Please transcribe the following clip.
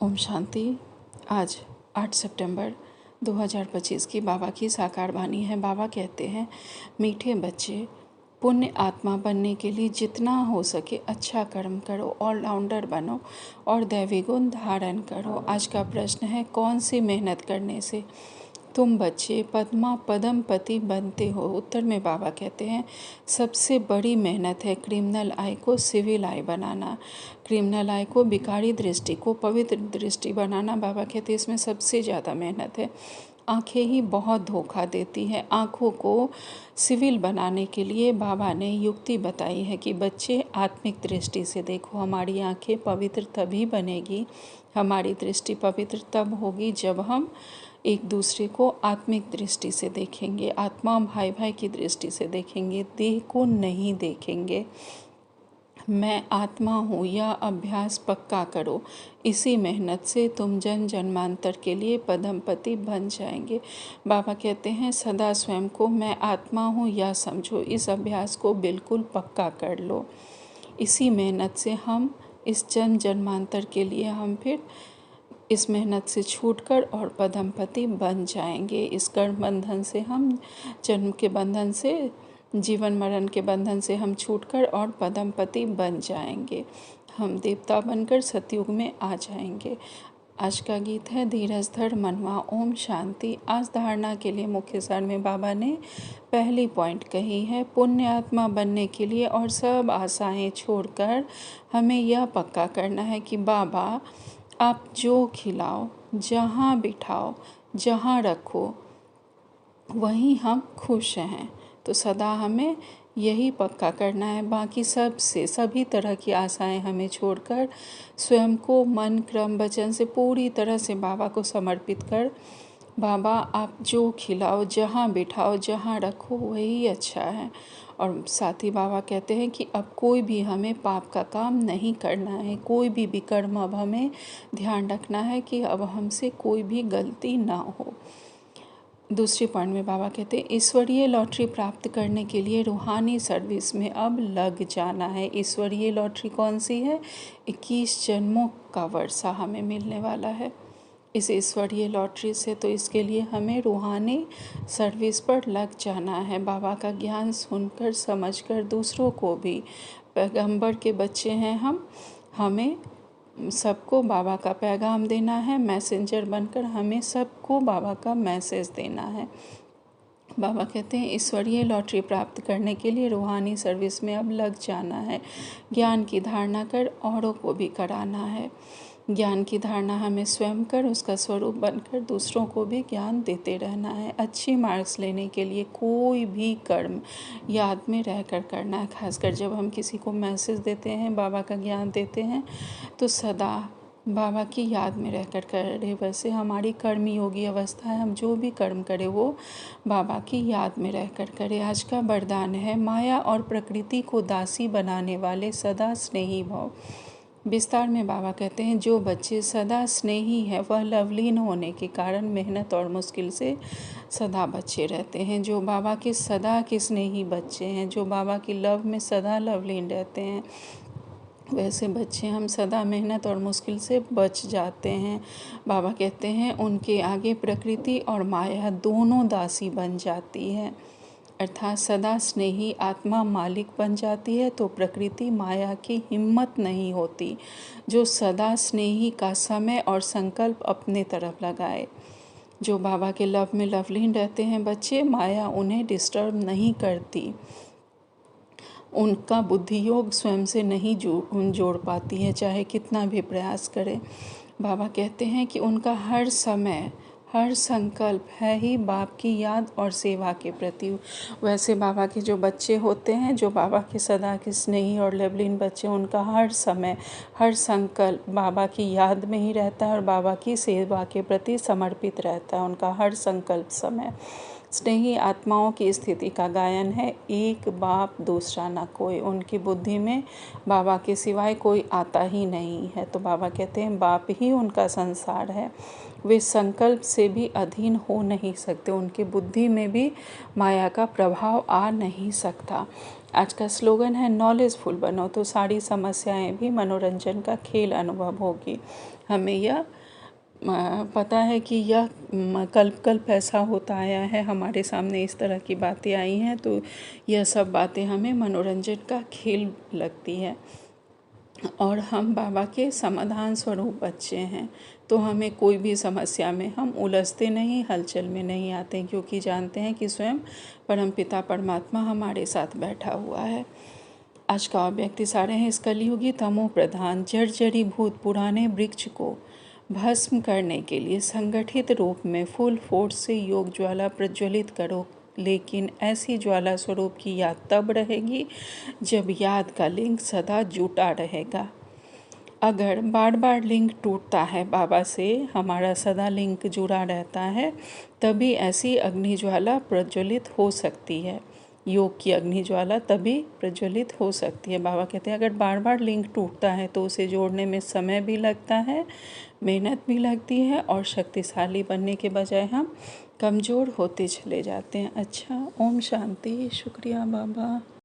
ओम शांति। आज 8 सितंबर 2025 की बाबा की साकार वाणी है। बाबा कहते हैं, मीठे बच्चे, पुण्य आत्मा बनने के लिए जितना हो सके अच्छा कर्म करो, ऑलराउंडर बनो और दैवी गुण धारण करो। आज का प्रश्न है, कौन सी मेहनत करने से तुम बच्चे पद्म पति बनते हो? उत्तर में बाबा कहते हैं, सबसे बड़ी मेहनत है क्रिमिनल आई को सिविल आई बनाना, क्रिमिनल आई को भिखारी दृष्टि को पवित्र दृष्टि बनाना। बाबा कहते हैं इसमें सबसे ज़्यादा मेहनत है। आँखें ही बहुत धोखा देती हैं। आँखों को सिविल बनाने के लिए बाबा ने युक्ति बताई है कि बच्चे आत्मिक दृष्टि से देखो। हमारी आँखें पवित्र तभी बनेगी, हमारी दृष्टि पवित्र तब होगी जब हम एक दूसरे को आत्मिक दृष्टि से देखेंगे, आत्मा भाई भाई की दृष्टि से देखेंगे, देह को नहीं देखेंगे। मैं आत्मा हूँ यह अभ्यास पक्का करो। इसी मेहनत से तुम जन जन्मांतर के लिए पद्मपति बन जाएंगे। बाबा कहते हैं, सदा स्वयं को मैं आत्मा हूँ यह समझो। इस अभ्यास को बिल्कुल पक्का कर लो। इसी मेहनत से हम इस जन जन्मांतर के लिए हम फिर इस मेहनत से छूटकर और पद्मपति बन जाएंगे। इस कर्म बंधन से हम जन्म के बंधन से, जीवन मरण के बंधन से हम छूटकर और पद्मपति बन जाएंगे। हम देवता बनकर सतयुग में आ जाएंगे। आज का गीत है धीरज धर मनवा। ओम शांति। आज धारणा के लिए मुख्य सार में बाबा ने पहली पॉइंट कही है, पुण्य आत्मा बनने के लिए और सब आशाएं छोड़कर हमें यह पक्का करना है कि बाबा आप जो खिलाओ, जहाँ बिठाओ, जहाँ रखो, वहीं हम खुश हैं। तो सदा हमें यही पक्का करना है। बाकी सब से, सभी तरह की आशाएं हमें छोड़कर स्वयं को मन क्रम वचन से पूरी तरह से बाबा को समर्पित कर, बाबा आप जो खिलाओ, जहाँ बिठाओ, जहाँ रखो, वही अच्छा है। और साथ ही बाबा कहते हैं कि अब कोई भी हमें पाप का काम नहीं करना है, कोई भी विकर्म अब हमें ध्यान रखना है कि अब हमसे कोई भी गलती ना हो। दूसरी पॉइंट में बाबा कहते हैं, ईश्वरीय लॉटरी प्राप्त करने के लिए रूहानी सर्विस में अब लग जाना है। ईश्वरीय लॉटरी कौन सी है? 21 जन्मों का वर्षा हमें मिलने वाला है इस ईश्वरीय लॉटरी से। तो इसके लिए हमें रूहानी सर्विस पर लग जाना है। बाबा का ज्ञान सुनकर समझकर दूसरों को भी, पैगंबर के बच्चे हैं हम, हमें सबको बाबा का पैगाम देना है। मैसेंजर बनकर हमें सबको बाबा का मैसेज देना है। बाबा कहते हैं, ईश्वरीय लॉटरी प्राप्त करने के लिए रूहानी सर्विस में अब लग जाना है। ज्ञान की धारणा कर औरों को भी कराना है। ज्ञान की धारणा हमें स्वयं कर उसका स्वरूप बनकर दूसरों को भी ज्ञान देते रहना है। अच्छी मार्क्स लेने के लिए कोई भी कर्म याद में रहकर करना है। खासकर जब हम किसी को मैसेज देते हैं, बाबा का ज्ञान देते हैं, तो सदा बाबा की याद में रहकर करें। वैसे हमारी कर्म योगी अवस्था है, हम जो भी कर्म करें वो बाबा की याद में रहकर करें। आज का वरदान है, माया और प्रकृति को दासी बनाने वाले सदा स्नेही भव। विस्तार में बाबा कहते हैं, जो बच्चे सदा स्नेही हैं वह लवलीन होने के कारण मेहनत और मुश्किल से सदा बचे रहते हैं। जो बाबा के सदा के स्नेही बच्चे हैं, जो बाबा की लव में सदा लवलीन रहते हैं, वैसे बच्चे हम सदा मेहनत और मुश्किल से बच जाते हैं। बाबा कहते हैं, उनके आगे प्रकृति और माया दोनों दासी बन जाती है। अर्थात सदा स्नेही आत्मा मालिक बन जाती है तो प्रकृति माया की हिम्मत नहीं होती जो सदा स्नेही का समय और संकल्प अपने तरफ लगाए। जो बाबा के लव में लवलीन रहते हैं बच्चे, माया उन्हें डिस्टर्ब नहीं करती, उनका बुद्धि योग स्वयं से नहीं जोड़ पाती है, चाहे कितना भी प्रयास करें। बाबा कहते हैं कि उनका हर समय, हर संकल्प है ही बाप की याद और सेवा के प्रति। वैसे बाबा के जो बच्चे होते हैं, जो बाबा के सदा के स्नेही और लवलीन बच्चे, उनका हर समय, हर संकल्प बाबा की याद में ही रहता है और बाबा की सेवा के प्रति समर्पित रहता है। उनका हर संकल्प समय स्नेही आत्माओं की स्थिति का गायन है, एक बाप दूसरा न कोई। उनकी बुद्धि में बाबा के सिवाय कोई आता ही नहीं है। तो बाबा कहते हैं, बाप ही उनका संसार है। वे संकल्प से भी अधीन हो नहीं सकते, उनकी बुद्धि में भी माया का प्रभाव आ नहीं सकता। आज का स्लोगन है नॉलेजफुल बनो, तो सारी समस्याएं भी मनोरंजन का खेल अनुभव होगी। हमें यह पता है कि यह कल्प ऐसा होता आया है, हमारे सामने इस तरह की बातें आई हैं, तो यह सब बातें हमें मनोरंजन का खेल लगती है। और हम बाबा के समाधान स्वरूप बच्चे हैं, तो हमें कोई भी समस्या में हम उलझते नहीं, हलचल में नहीं आते, क्योंकि जानते हैं कि स्वयं परमपिता परमात्मा हमारे साथ बैठा हुआ है। आज का व्यक्ति सारे हैं इस कलयुगी तमो प्रधान जर्जरी भूत पुराने वृक्ष को भस्म करने के लिए संगठित रूप में फुल फोर्स से योग ज्वाला प्रज्वलित करो, लेकिन ऐसी ज्वाला स्वरूप की याद तब रहेगी जब याद का लिंक सदा जुटा रहेगा। अगर बार बार लिंक टूटता है बाबा से, हमारा सदा लिंक जुड़ा रहता है, तभी ऐसी अग्नि ज्वाला प्रज्वलित हो सकती है। योग की अग्नि ज्वाला तभी प्रज्वलित हो सकती है। बाबा कहते हैं अगर बार बार लिंक टूटता है तो उसे जोड़ने में समय भी लगता है, मेहनत भी लगती है, और शक्तिशाली बनने के बजाय हम कमज़ोर होते चले जाते हैं। अच्छा, ओम शांति। शुक्रिया बाबा।